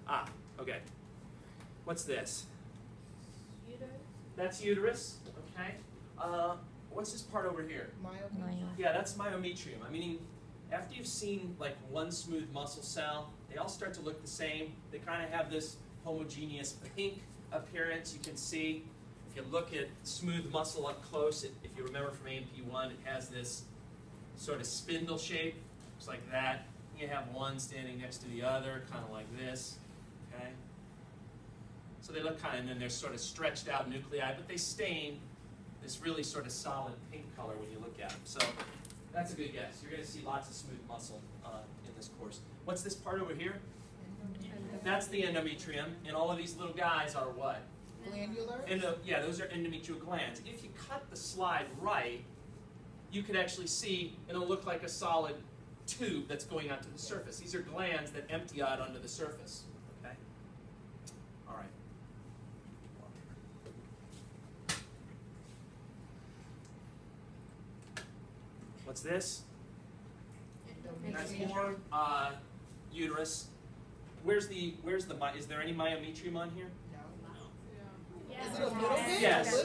Ah, okay. What's this? Uterus. That's uterus, okay. What's this part over here? Myometrium. Yeah, that's myometrium. I mean, after you've seen like one smooth muscle cell, they all start to look the same. They kind of have this homogeneous pink appearance. You can see, if you look at smooth muscle up close, if you remember from AMP1, it has this sort of spindle shape. Looks like that. You have one standing next to the other, kind of like this, okay? So they look kind of, and then they're sort of stretched out nuclei, but they stain this really sort of solid pink color when you look at them. So that's a good guess. You're going to see lots of smooth muscle in this course. What's this part over here? That's the endometrium, and all of these little guys are what? Glandular? Yeah, those are endometrial glands. If you cut the slide right, you could actually see it'll look like a solid tube that's going onto the surface. These are glands that empty out onto the surface. Okay? All right. What's this? That's more uterus. Is there any myometrium on here? Is it a little bit? Yes,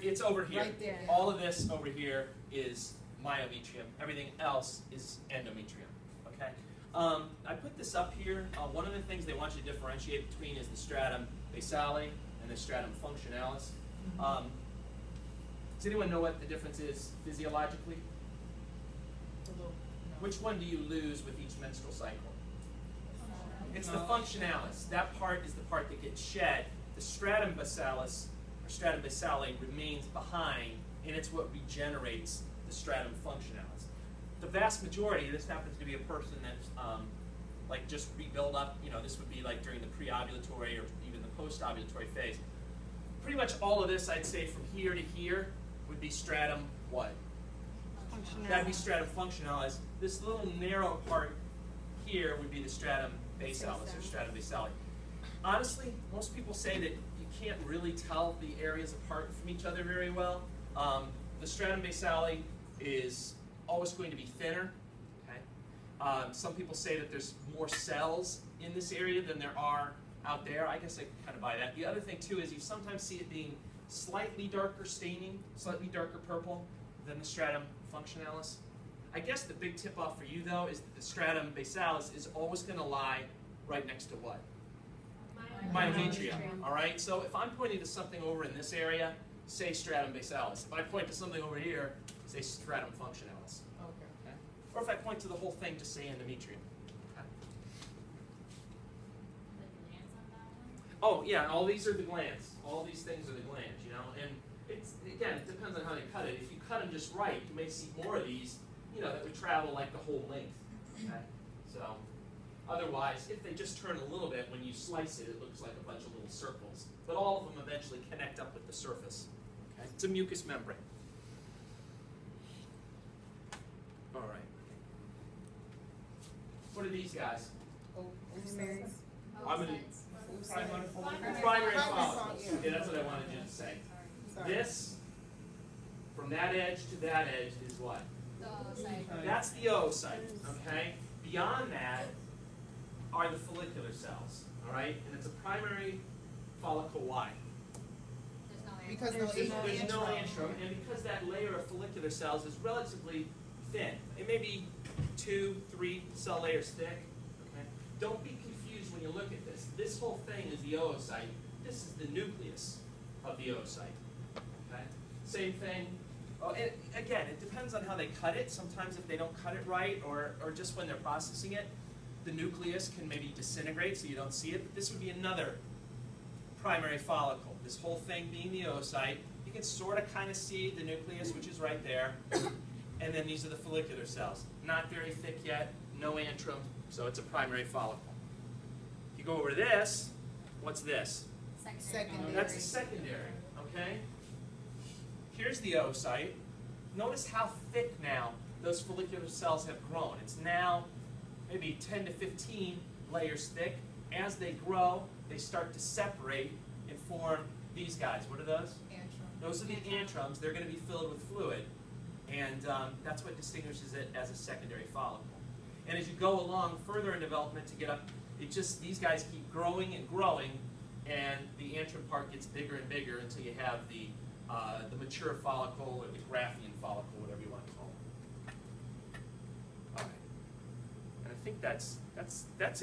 it's over here. Right there. All of this over here is myometrium. Everything else is endometrium. Okay. I put this up here. One of the things they want you to differentiate between is the stratum basale and the stratum functionalis. Does anyone know what the difference is physiologically? No. Which one do you lose with each menstrual cycle? It's the functionalis. That part is the part that gets shed. The stratum basalis, or stratum basale, remains behind, and it's what regenerates the stratum functionalis. The vast majority, this happens to be a person that's like just rebuild up, this would be like during the pre-ovulatory or even the post-ovulatory phase. Pretty much all of this, I'd say from here to here, would be stratum what? That'd be stratum functionalis. This little narrow part here would be the stratum basalis or stratum basale. Honestly, most people say that you can't really tell the areas apart from each other very well. The stratum basale is always going to be thinner. Okay? Some people say that there's more cells in this area than there are out there. I guess I can kind of buy that. The other thing too is you sometimes see it being slightly darker staining, slightly darker purple than the stratum functionalis. I guess the big tip off for you though is that the stratum basalis is always going to lie right next to what? Myometrium. All right. So if I'm pointing to something over in this area, say stratum basalis. If I point to something over here, say stratum functionalis. Okay. Or if I point to the whole thing, just say endometrium. Okay. Oh yeah, and all these are the glands. All these things are the glands, and it's, again, it depends on how you cut it. If you cut them just right, you may see more of these, that would travel like the whole length. Okay? So, otherwise, if they just turn a little bit, when you slice it, it looks like a bunch of little circles. But all of them eventually connect up with the surface. Okay? It's a mucous membrane. All right. What are these guys? Ovaries. I'm going to primary follicles. Yeah, that's what I wanted you to say. This, from that edge to that edge, is what? The oocyte. That's the oocyte, okay? Beyond that are the follicular cells, all right? And it's a primary follicle. Why? There's no air. Because There's no antrum. antrum, and because that layer of follicular cells is relatively thin. It may be 2-3 cell layers thick. Okay? Don't be confused when you look at this. This whole thing is the oocyte. This is the nucleus of the oocyte. Okay? Same thing. Oh, and again, it depends on how they cut it. Sometimes if they don't cut it right, or just when they're processing it, the nucleus can maybe disintegrate so you don't see it. But this would be another primary follicle. This whole thing being the oocyte. You can sort of kind of see the nucleus, which is right there. And then these are the follicular cells. Not very thick yet, no antrum, so it's a primary follicle. If you go over to this, what's this? Secondary. That's the secondary, okay? Here's the oocyte. Notice how thick now those follicular cells have grown. It's now maybe 10 to 15 layers thick. As they grow, they start to separate and form these guys. What are those? Antrum. Those are the antrums. They're going to be filled with fluid. And that's what distinguishes it as a secondary follicle. And as you go along further in development to get up It just, these guys keep growing and growing, and the antrum part gets bigger and bigger until you have the mature follicle or the Graafian follicle, whatever you want to call it. All right. And I think that's it.